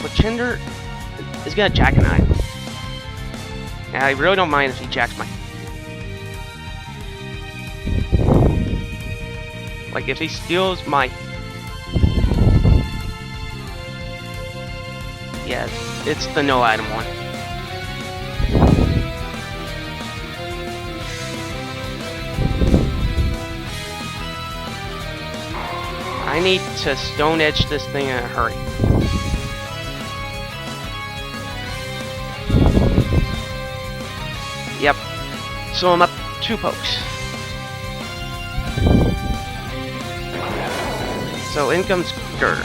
Chinder is gonna jack an item. And I really don't mind if he jacks my... Like, if he steals my... Yeah, it's the no item one. I need to stone edge this thing in a hurry. Yep. So I'm up 2 pokes. So in comes Girder.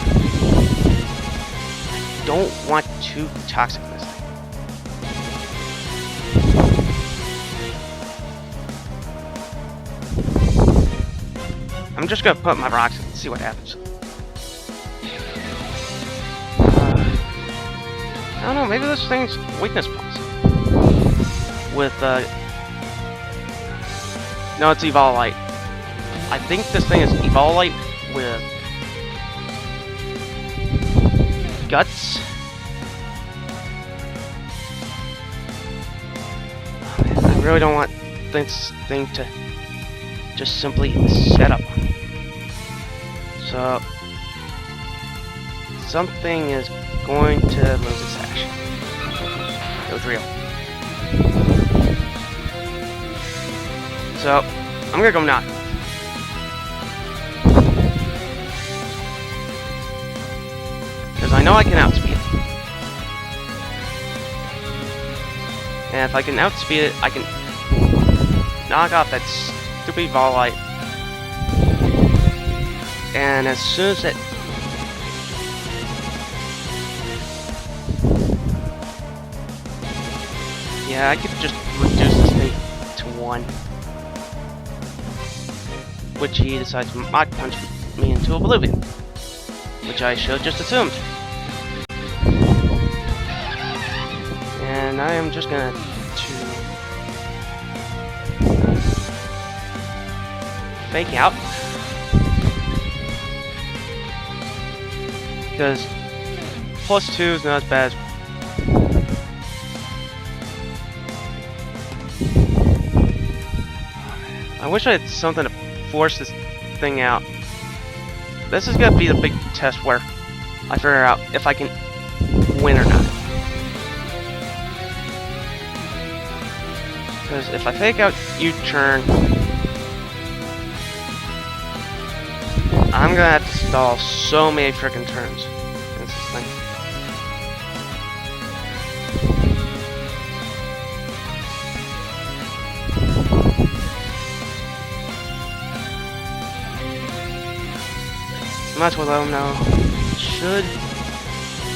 Don't want too toxic this thing. I'm just gonna put my rocks in and see what happens. I don't know, maybe this thing's weakness points. With, no, it's Evolite. I think this thing is Evolite with Guts. I really don't want this thing to just simply set up. So, something is going to lose its action. It was real. So, I'm gonna go knock. Because I know I can outspeed it. And if I can outspeed it, I can knock off that stupid Volite. And as soon as it... Yeah, I could just reduce this thing to 1. Which he decides to Mach Punch me into oblivion. Which I should just assumed. And I am just gonna fake out. Because +2 is not as bad as... I wish I had something to force this thing out. This is gonna be the big test where I figure out if I can win or not. Because if I fake out U-turn, I'm gonna have to stall so many frickin' turns against this thing. Might as well let them know. Should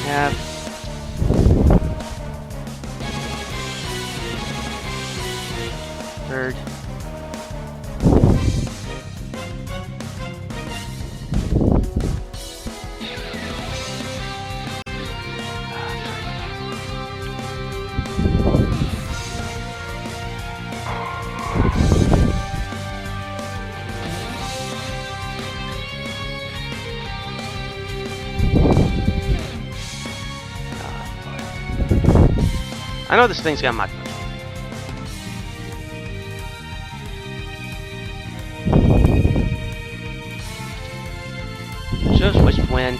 have third. I know this thing's got Mach Punch. Just wish to win.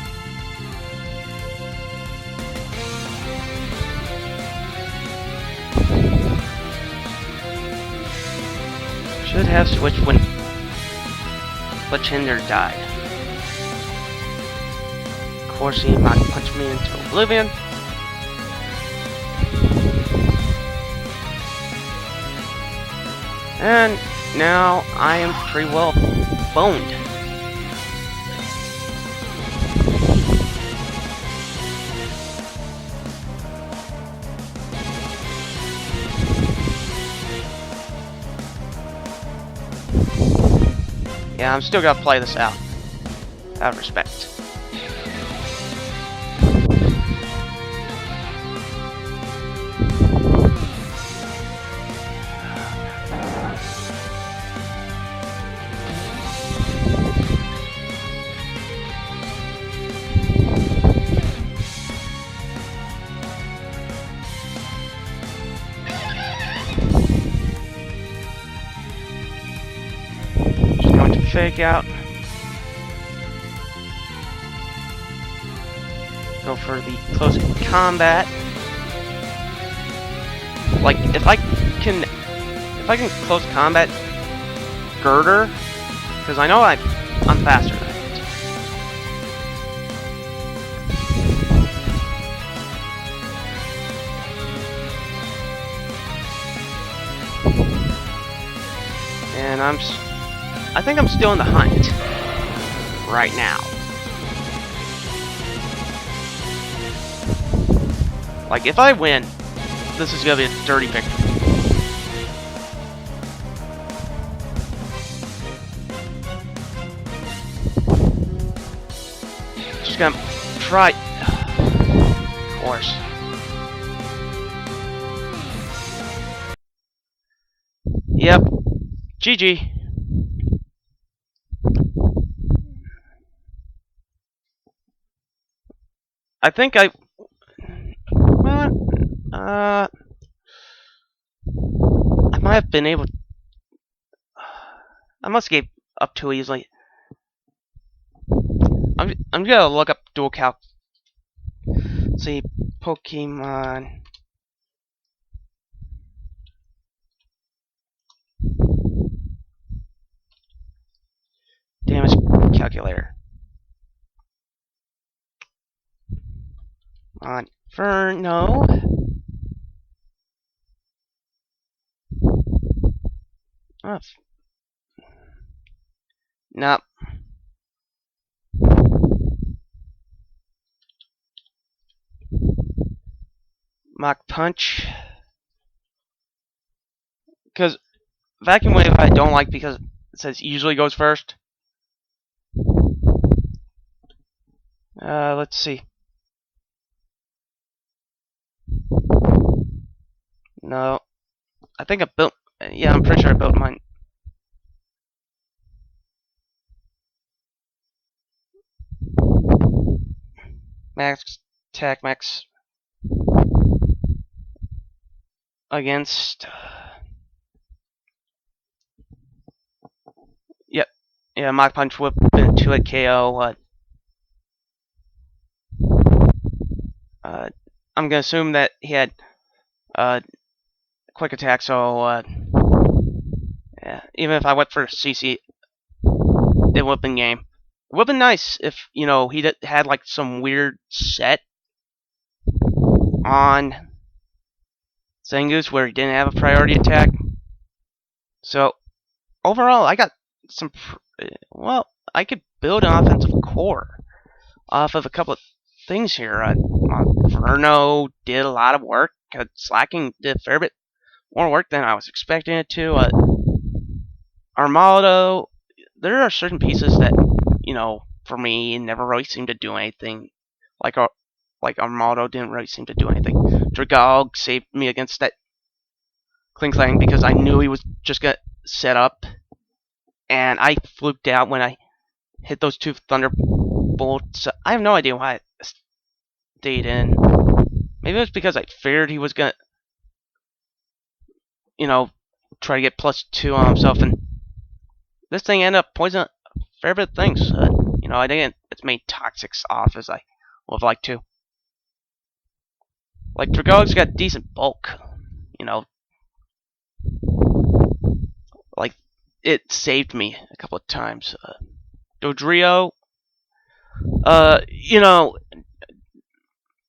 Should have switched when Chinder died. Of course, he Mach Punched me into oblivion. And now I am pretty well boned. Yeah, I'm still gonna play this out of respect. fake out. Go for the close combat. Like if I can close combat girder, because I know I'm faster than it. And I think I'm still in the hunt right now. Like if I win, this is gonna be a dirty victory. Just gonna try. Of course. Yep. GG. I think I might have been able. I must have gave up too easily. I'm gonna look up dual calc. See Pokemon. Damage calculator. On Inferno. Oh. Nope. Mach Punch. Because Vacuum Wave I don't like because it says usually goes first. Let's see. No. I think I built. Yeah, I'm pretty sure I built mine. Max attack, max against. Yep. Yeah, Mach Punch whip into a KO. I'm gonna assume that he had quick attack, so yeah. Even if I went for CC, it would have been game. It would have been nice if he had like some weird set on Zangoose where he didn't have a priority attack. So overall, I got some. Well, I could build an offensive core off of a couple of things here. Inferno did a lot of work. Slacking did a fair bit more work than I was expecting it to. Armado, there are certain pieces that, for me, never really seem to do anything. Like Armado didn't really seem to do anything. Dragog saved me against that Klinklang because I knew he was just gonna set up, and I fluked out when I hit those two Thunderbolts. I have no idea why I stayed in. Maybe it was because I feared he was gonna, try to get +2 on himself, and this thing ended up poisoning a fair bit of things. I didn't its main toxics off as I would have liked to. Like Dragog's got decent bulk, like it saved me a couple of times. Dodrio,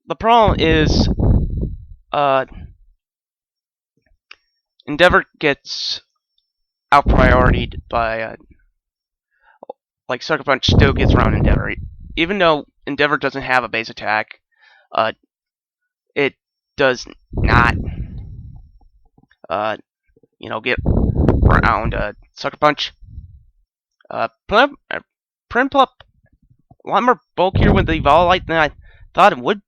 the problem is, Endeavor gets out prioritied by, like Sucker Punch still gets around Endeavor, even though Endeavor doesn't have a base attack. It does not, get around Sucker Punch. Primplup, a lot more bulkier with the Evolite than I thought it would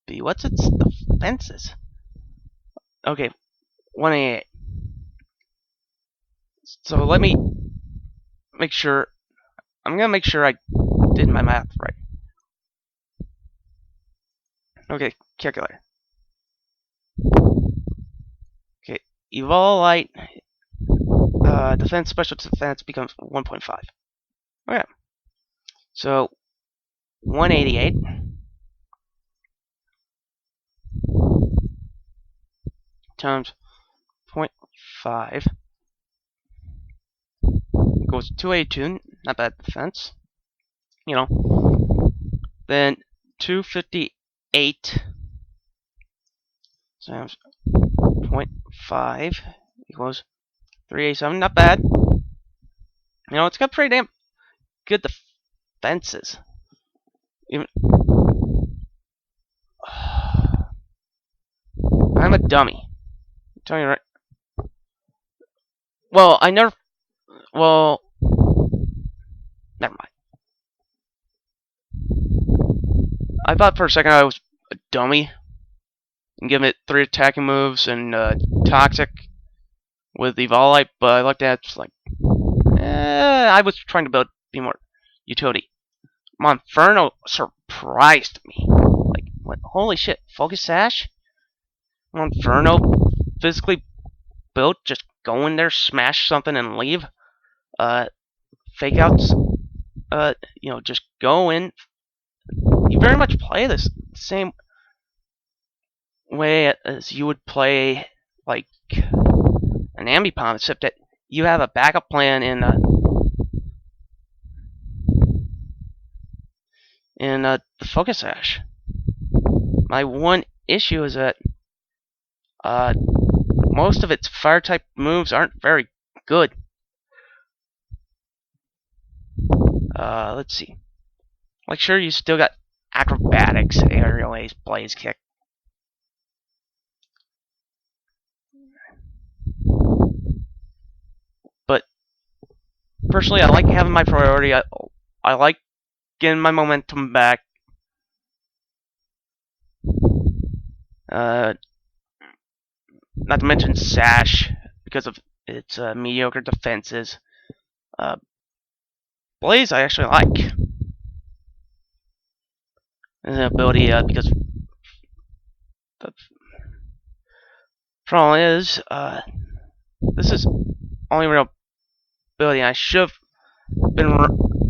be. What's its defenses? Okay, 188. So let me make sure. I'm gonna make sure I did my math right. Okay, calculator. Okay, Evolite. defense, special defense becomes 1.5. Okay. So 188 times 0.5 equals 282. Not bad defense. You know. Then 258 times 0.5 equals 387. Not bad. You know, it's got pretty damn good defenses. Even I'm a dummy. I'm telling you right. Well, I never. Well, never mind. I thought for a second I was a dummy and giving it 3 attacking moves and toxic with Evolite, but I looked at it just like, I was trying to be more utility. Monferno surprised me. Like, what? Holy shit! Focus Sash? Monferno physically built, just go in there, smash something, and leave. Fake outs. Just go in. You very much play this same way as you would play like an Ambipom, except that you have a backup plan in the Focus Sash. My one issue is that most of its fire type moves aren't very good. Let's see. Like, sure, you still got acrobatics, aerial ace, blaze kick. But personally, I like having my priority. I like getting my momentum back. Not to mention Sash because of its mediocre defenses. Blaze I actually like. An ability because the problem is this is only real ability. I should have been.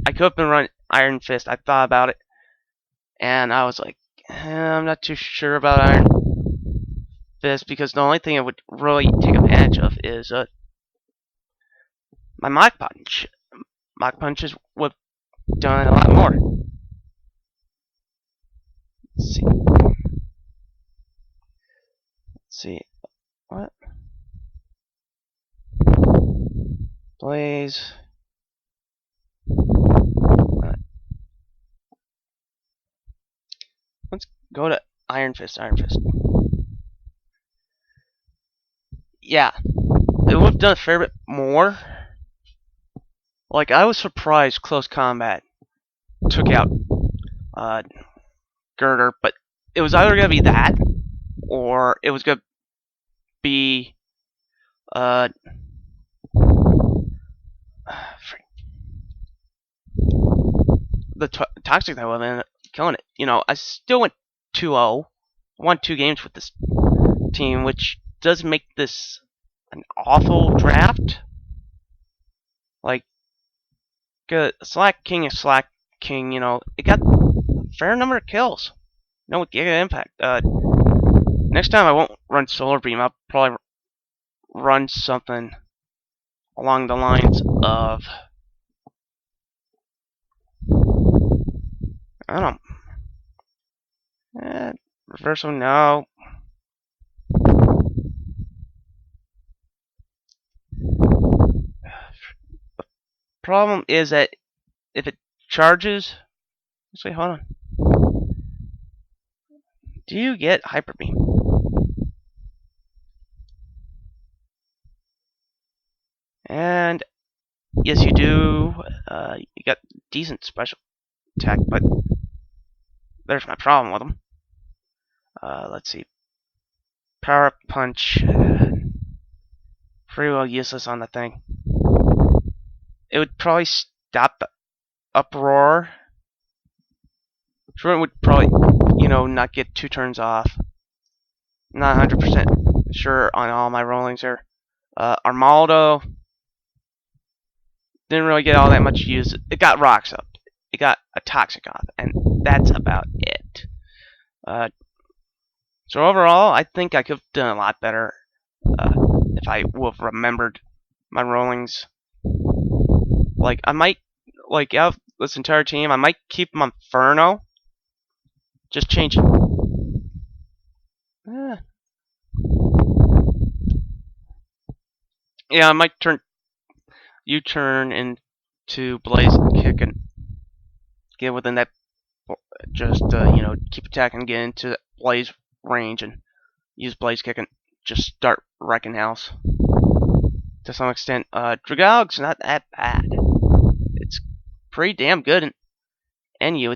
I could have been running Iron Fist. I thought about it, and I was like, I'm not too sure about Iron Fist because the only thing I would really take advantage of is my Mach Punch. Mach Punches would have done a lot more. Let's see. What? Blaze. Let's go to Iron Fist. Yeah, it would have done a fair bit more. Like, I was surprised Close Combat took out Girder, but it was either going to be that, or it was going to be the Toxic that would have ended up killing it. You know, I still went 2-0, won 2 games with this team, which does make this an awful draft. Like, Slack King is Slack King, you know, it got a fair number of kills. No Giga Impact. Next time I won't run Solar Beam, I'll probably run something along the lines of, I don't know. Reversal, no. The problem is that if it charges, actually, hold on. Do you get Hyper Beam? And yes, you do. You got decent special attack, but there's my problem with them. Let's see. Power Punch. Pretty well useless on the thing. It would probably stop the uproar. Sure, it would probably, not get 2 turns off. Not 100% sure on all my rollings here. Armaldo. didn't really get all that much use. It got rocks up. It got a toxic off, and that's about it. So overall, I think I could have done a lot better if I would have remembered my rollings. Like, I might, like, out of this entire team, I might keep Monferno. Just change it. Yeah, I might turn U-turn into Blaze Kick and get within that. Just, keep attacking, get into Blaze range, and use Blaze Kick and just start wrecking house. To some extent, Dragalg's not that bad. It's pretty damn good in NU.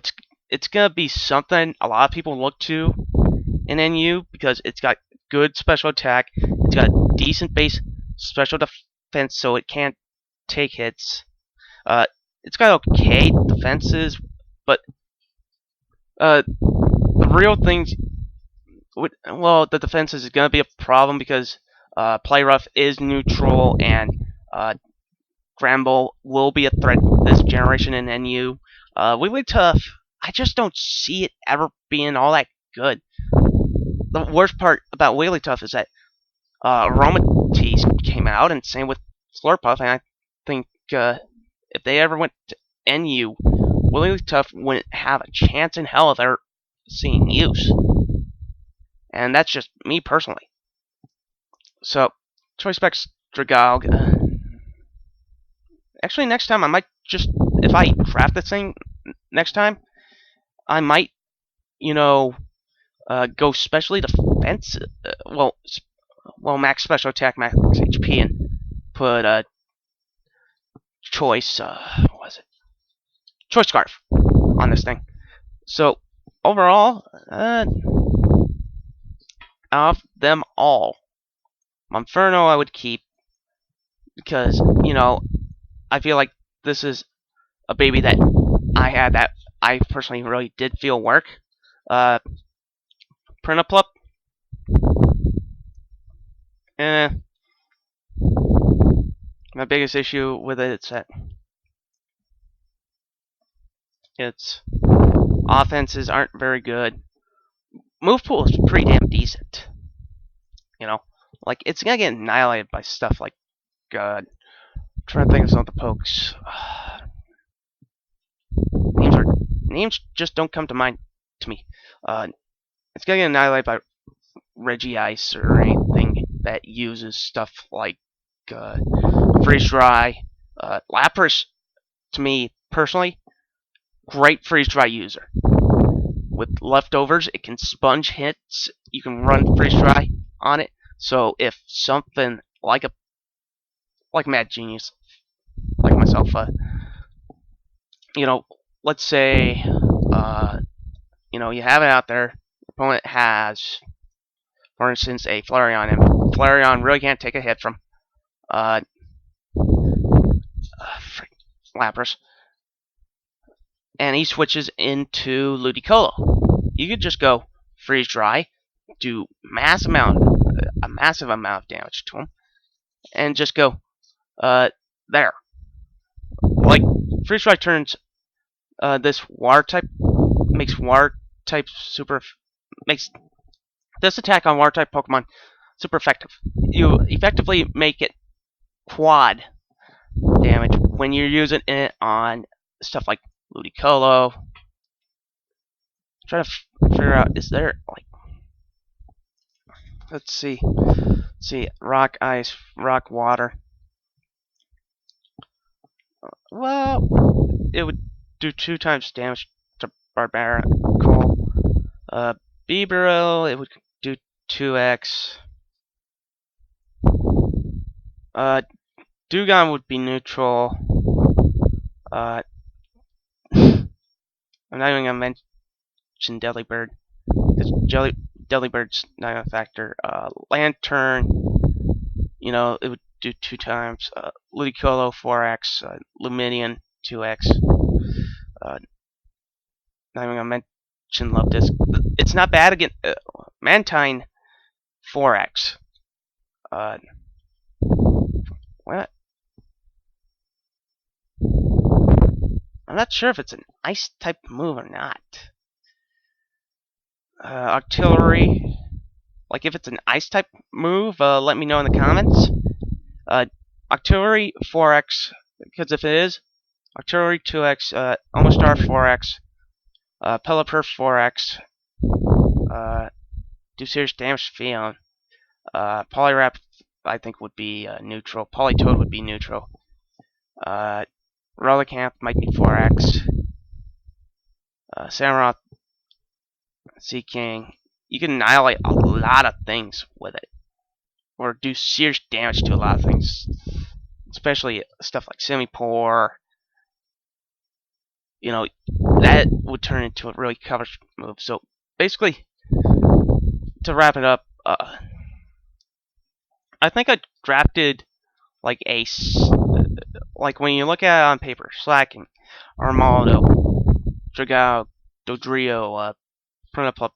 It's gonna be something a lot of people look to in NU because it's got good special attack. It's got a decent base special defense, so it can't take hits. It's got okay defenses, but the real things, well, the defenses is gonna be a problem because Play Rough is neutral and Gramble will be a threat this generation in NU. Wigglytuff, I just don't see it ever being all that good. The worst part about Wigglytuff is that Aromatisse came out, and same with Slurpuff, and I think if they ever went to NU, Wigglytuff wouldn't have a chance in hell of ever seeing use. And that's just me personally. So, Choice Specs Dragalg. Actually, next time I might just, if I craft this thing next time, I might, go specially defensive. Well, max special attack, max HP, and put a choice. What was it? Choice Scarf on this thing. So overall, of them all, Monferno I would keep because I feel like this is a baby that I had that I personally really did feel work. Prinaplup, my biggest issue with it is that its offenses aren't very good. Move pool is pretty damn decent. Like it's gonna get annihilated by stuff like I'm trying to think of some of the pokes. Names just don't come to mind to me. It's gonna get annihilated by Regice or anything that uses stuff like freeze dry. Lapras, to me personally, great freeze dry user. With leftovers, it can sponge hits. You can run freeze dry on it. So if something like Mad Genius, like myself, let's say, you have it out there. Your opponent has, for instance, a Flareon, and Flareon really can't take a hit from Lapras, and he switches into Ludicolo. You could just go freeze dry, do a massive amount of damage to him, and just go there. Like freeze dry turns this water type makes this attack on water type Pokemon super effective. You effectively make it quad damage when you're using it on stuff like Ludicolo. Try to figure out, is there like, let's see, rock, ice, rock, water. Well, it would do 2 times damage to Barbarical. Bibarel, it would do 2x. Dewgong would be neutral. I'm not even gonna mention Delibird, because Delibird's not a factor. Lantern, it would do 2 times. Ludicolo 4x. Lumineon 2x. Not even gonna mention Love-Disc. It's not bad again. Mantine 4x. What? I'm not sure if it's an ice type move or not. Artillery, like if it's an ice type move, let me know in the comments. Artillery 4x, because if it is, Artillery 2x, Almost Star 4x, Pelipper 4x, do serious damage to Fion. Poliwrath, I think, would be neutral. Politoed would be neutral. Relicanth might be 4x. Samurott, Sea King. You can annihilate a lot of things with it, or do serious damage to a lot of things, especially stuff like Simipour. You know, that would turn into a really coverage move. So basically, to wrap it up, I think I drafted like like when you look at it on paper, Slacking, Armaldo, Dragao, Dodrio, Prinaplup,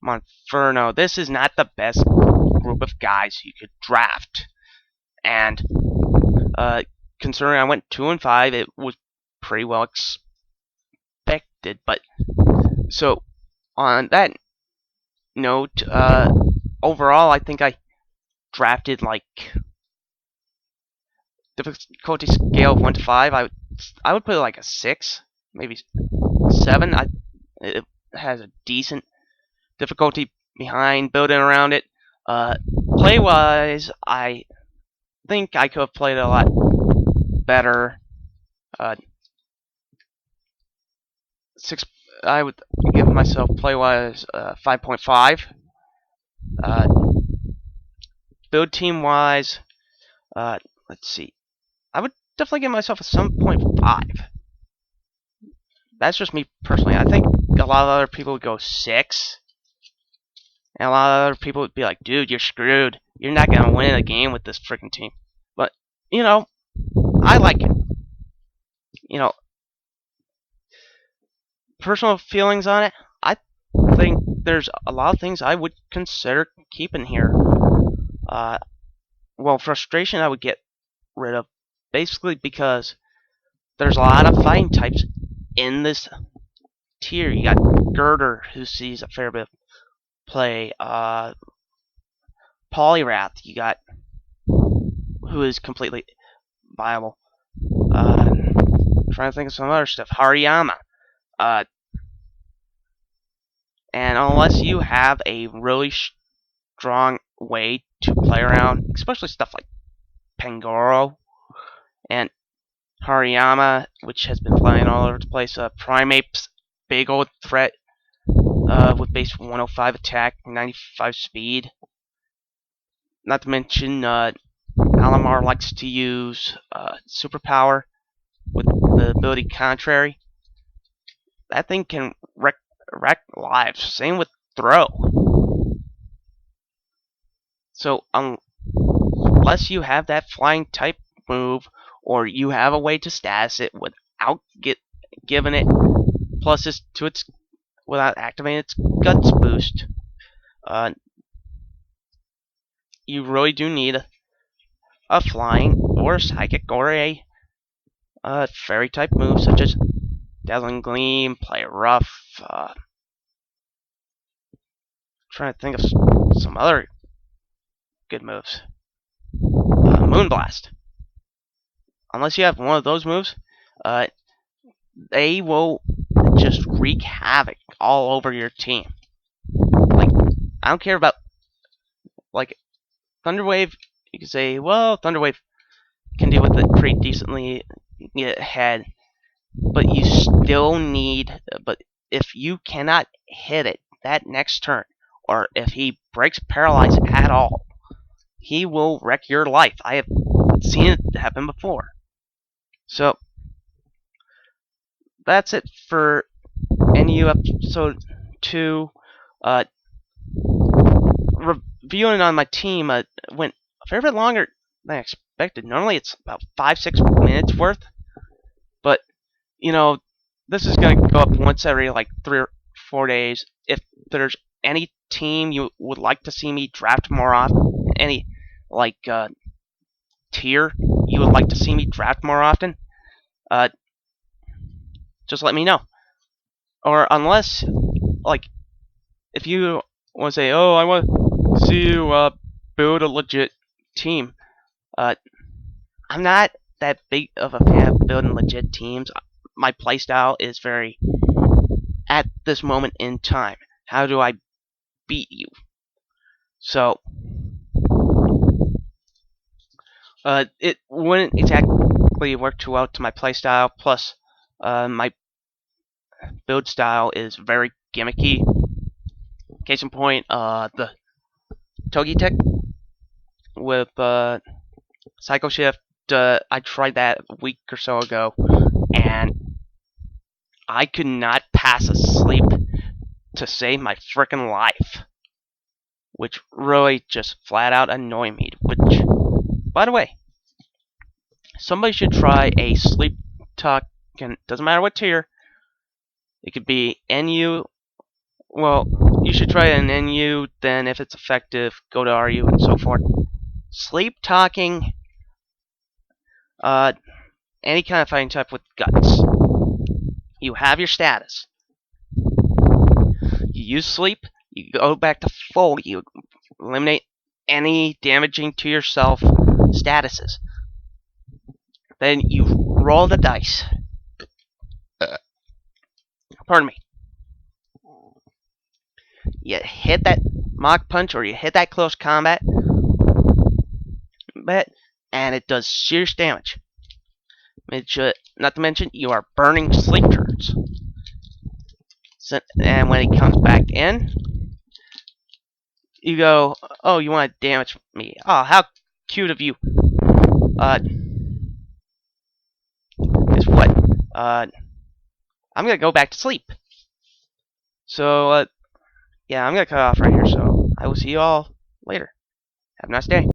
Monferno. This is not the best group of guys you could draft. And considering I went 2 and 5, it was pretty well expected. But so on that note, overall, I think I drafted like difficulty scale of 1 to 5. I would put it like a 6, maybe 7. It has a decent difficulty behind building around it. Play wise, I think I could have played it a lot better. 6. I would give myself play wise 5.5. Build team wise, let's see. I would definitely give myself a 7.5. That's just me personally. I think a lot of other people would go 6. And a lot of other people would be like, dude, you're screwed. You're not going to win a game with this freaking team. But, you know, I like it. You know, personal feelings on it, I think there's a lot of things I would consider keeping here. Well, frustration I would get rid of, basically because there's a lot of fighting types in this tier. You got Girder, who sees a fair bit of play. Poliwrath, you got, who is completely viable. Trying to think of some other stuff. Hariyama. And unless you have a really strong way to play around, especially stuff like Pangoro and Hariyama, which has been flying all over the place. Primape's big old threat with base 105 attack, 95 speed. Not to mention, Alamar likes to use superpower with the ability Contrary. That thing can wreck lives. Same with Throw. So unless you have that flying type move, or you have a way to status it without giving it pluses to its, without activating its guts boost, you really do need a flying or a psychic or a fairy type move such as Dazzling Gleam, Play Rough. Trying to think of some other good moves. Moonblast. Unless you have one of those moves, they will just wreak havoc all over your team. Like, I don't care about, like, Thunderwave. You can say, well, Thunderwave can deal with it pretty decently, get ahead, but you still need. But if you cannot hit it that next turn, or if he breaks Paralyze at all, he will wreck your life. I have seen it happen before. So that's it for NU episode 2. Reviewing on my team went a fair bit longer than I expected. Normally it's about 5-6 minutes worth, but you know, this is going to go up once every like 3 or 4 days. If there's any team you would like to see me draft more often, any like tier you would like to see me draft more often, just let me know. Or unless, like, if you want to say, oh, I want to see you build a legit team. I'm not that big of a fan of building legit teams. My playstyle is very at this moment in time. How do I beat you? So, it wouldn't exactly work too well to my playstyle. Plus, my build style is very gimmicky. Case in point, the Togi Tech with Psycho Shift. I tried that a week or so ago, and I could not pass a sleep to save my frickin' life, which really just flat out annoyed me. Which, by the way, somebody should try a sleep talk. Doesn't matter what tier. It could be NU. Well, you should try an NU. Then, if it's effective, go to RU and so forth. Sleep talking. Any kind of fighting type with guts. You have your status. You use sleep. You go back to full. You eliminate any damaging to yourself statuses. Then you roll the dice. Pardon me. You hit that mock punch or you hit that close combat, and it does serious damage. Not to mention, you are burning sleep turns. And when he comes back in, you go, oh, you want to damage me. Oh, how cute of you. Guess what? I'm going to go back to sleep. So, yeah, I'm going to cut off right here. So, I will see you all later. Have a nice day.